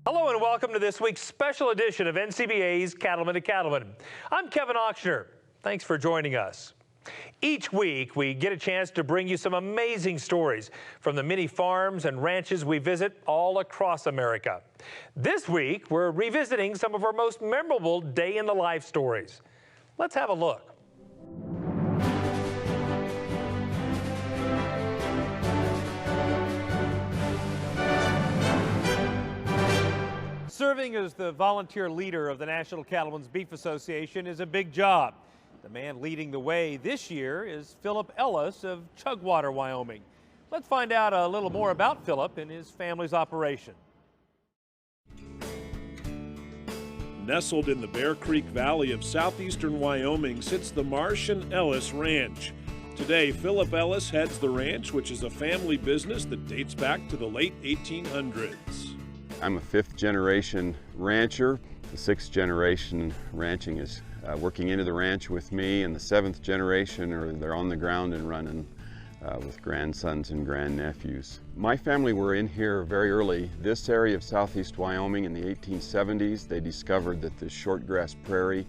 Hello and welcome to this week's special edition of NCBA's Cattlemen to Cattlemen. I'm Kevin Auctioner. Thanks for joining us. Each week, we get a chance to bring you some amazing stories from the many farms and ranches we visit all across America. This week, we're revisiting some of our most memorable day-in-the-life stories. Let's have a look. Serving as the volunteer leader of the National Cattlemen's Beef Association is a big job. The man leading the way this year is Philip Ellis of Chugwater, Wyoming. Let's find out a little more about Philip and his family's operation. Nestled in the Bear Creek Valley of southeastern Wyoming sits the Marsh and Ellis Ranch. Today, Philip Ellis heads the ranch, which is a family business that dates back to the late 1800s. I'm a fifth-generation rancher. The sixth generation ranching is working into the ranch with me, and the seventh generation they're on the ground and running with grandsons and grandnephews. My family were in here very early. This area of southeast Wyoming in the 1870s, they discovered that the shortgrass prairie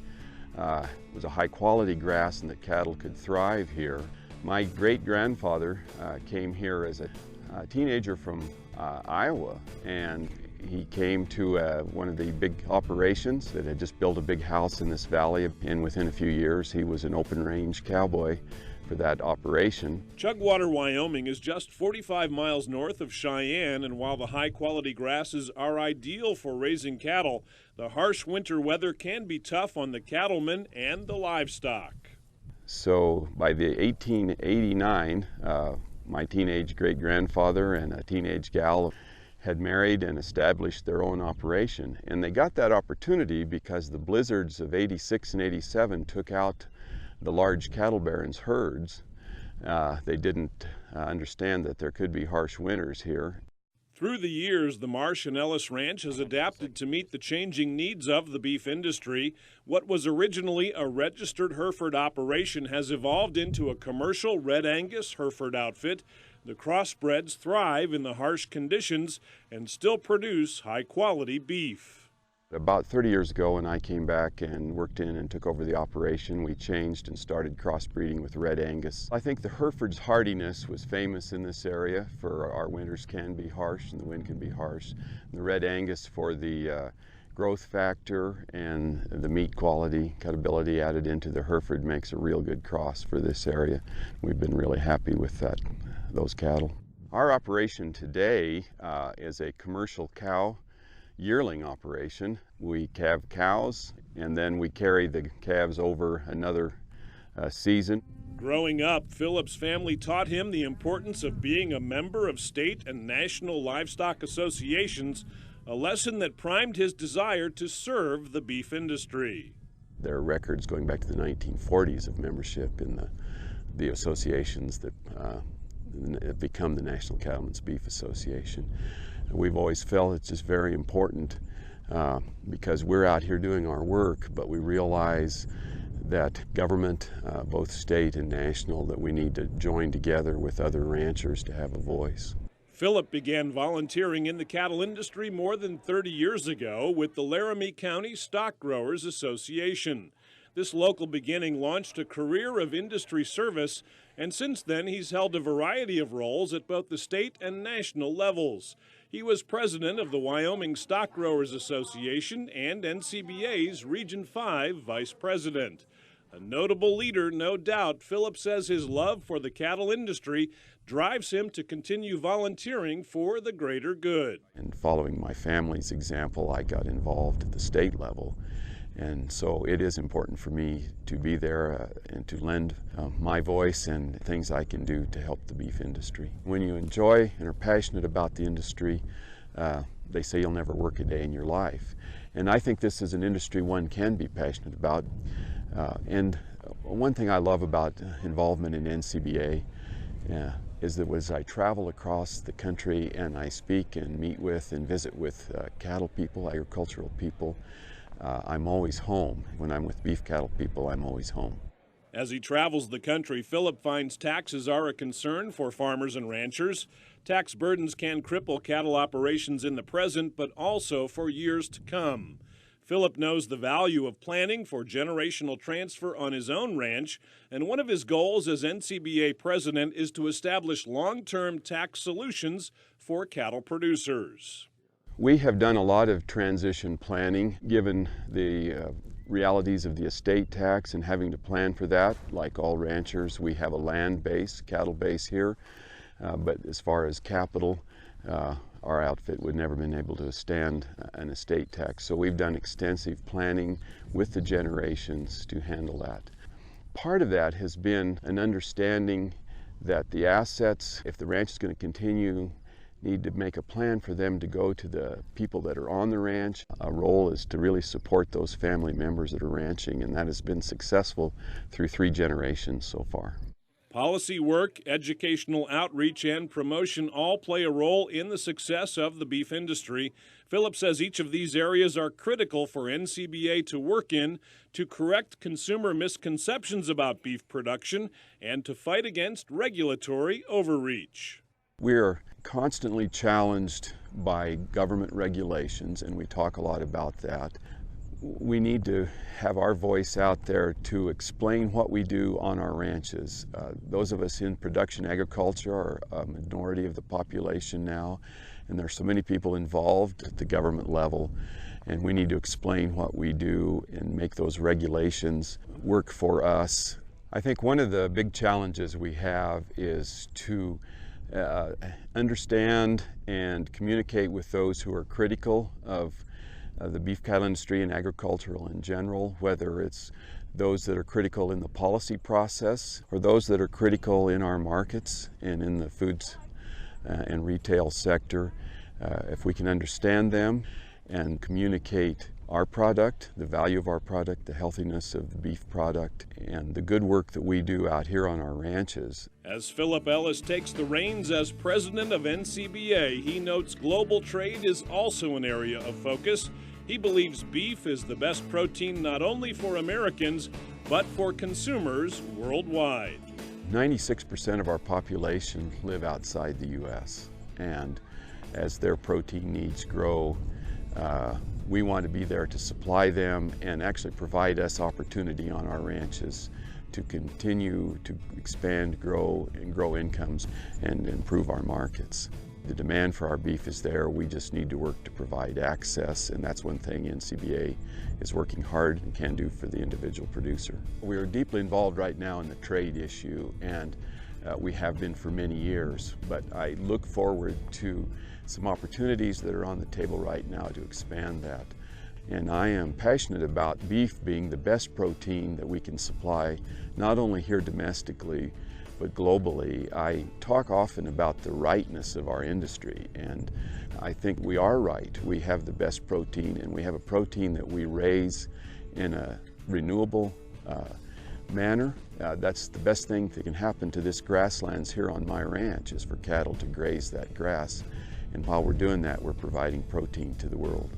was a high-quality grass and that cattle could thrive here. My great-grandfather came here as a teenager from Iowa, and he came to one of the big operations that had just built a big house in this valley, and within a few years he was an open range cowboy for that operation. Chugwater, Wyoming is just 45 miles north of Cheyenne, and while the high quality grasses are ideal for raising cattle, the harsh winter weather can be tough on the cattlemen and the livestock. So by the 1889, my teenage great-grandfather and a teenage gal had married and established their own operation. And they got that opportunity because the blizzards of '86 and '87 took out the large cattle barons' herds. They didn't understand that there could be harsh winters here. Through the years, the Marsh and Ellis Ranch has adapted to meet the changing needs of the beef industry. What was originally a registered Hereford operation has evolved into a commercial Red Angus Hereford outfit. The crossbreds thrive in the harsh conditions and still produce high-quality beef. About 30 years ago, when I came back and worked in and took over the operation, we changed and started crossbreeding with Red Angus. I think the Hereford's hardiness was famous in this area, for our winters can be harsh and the wind can be harsh. And the Red Angus for the growth factor and the meat quality, cutability added into the Hereford makes a real good cross for this area. We've been really happy with those cattle. Our operation today is a commercial cow yearling operation. We calve cows and then we carry the calves over another season. Growing up, Philip's family taught him the importance of being a member of state and national livestock associations, a lesson that primed his desire to serve the beef industry. There are records going back to the 1940s of membership in the associations that have become the National Cattlemen's Beef Association. We've always felt it's just very important because we're out here doing our work, but we realize that government, both state and national, that we need to join together with other ranchers to have a voice. Philip began volunteering in the cattle industry more than 30 years ago with the Laramie County Stock Growers Association. This local beginning launched a career of industry service, and since then he's held a variety of roles at both the state and national levels. He was president of the Wyoming Stock Growers Association and NCBA's Region 5 vice president. A notable leader, no doubt, Philip says his love for the cattle industry drives him to continue volunteering for the greater good. And following my family's example, I got involved at the state level. And so it is important for me to be there and to lend my voice and things I can do to help the beef industry. When you enjoy and are passionate about the industry, they say you'll never work a day in your life. And I think this is an industry one can be passionate about. And one thing I love about involvement in NCBA is that as I travel across the country and I speak and meet with and visit with cattle people, agricultural people, I'm always home. When I'm with beef cattle people, I'm always home. As he travels the country, Philip finds taxes are a concern for farmers and ranchers. Tax burdens can cripple cattle operations in the present, but also for years to come. Philip knows the value of planning for generational transfer on his own ranch, and one of his goals as NCBA president is to establish long-term tax solutions for cattle producers. We have done a lot of transition planning, given the realities of the estate tax and having to plan for that. Like all ranchers, we have a land base, cattle base here, but as far as capital, our outfit would never been able to stand an estate tax. So we've done extensive planning with the generations to handle that. Part of that has been an understanding that the assets, if the ranch is going to continue, need to make a plan for them to go to the people that are on the ranch. Our role is to really support those family members that are ranching, and that has been successful through 3 generations so far. Policy work, educational outreach, and promotion all play a role in the success of the beef industry. Philip says each of these areas are critical for NCBA to work in to correct consumer misconceptions about beef production and to fight against regulatory overreach. We're constantly challenged by government regulations, and we talk a lot about that. We need to have our voice out there to explain what we do on our ranches. Those of us in production agriculture are a minority of the population now, and there are so many people involved at the government level, and we need to explain what we do and make those regulations work for us. I think one of the big challenges we have is to understand and communicate with those who are critical of the beef cattle industry and agricultural in general, whether it's those that are critical in the policy process or those that are critical in our markets and in the foods and retail sector. If we can understand them and communicate our product, the value of our product, the healthiness of the beef product, and the good work that we do out here on our ranches. As Philip Ellis takes the reins as president of NCBA, he notes global trade is also an area of focus. He believes beef is the best protein not only for Americans, but for consumers worldwide. 96% of our population live outside the U.S., and as their protein needs grow, we want to be there to supply them and actually provide us opportunity on our ranches to continue to expand, grow incomes and improve our markets. The demand for our beef is there. We just need to work to provide access, and that's one thing NCBA is working hard and can do for the individual producer. We are deeply involved right now in the trade issue, and we have been for many years, but I look forward to some opportunities that are on the table right now to expand that. And I am passionate about beef being the best protein that we can supply, not only here domestically, but globally. I talk often about the rightness of our industry, and I think we are right. We have the best protein, and we have a protein that we raise in a renewable manner. That's the best thing that can happen to this grasslands here on my ranch, is for cattle to graze that grass. And while we're doing that, we're providing protein to the world.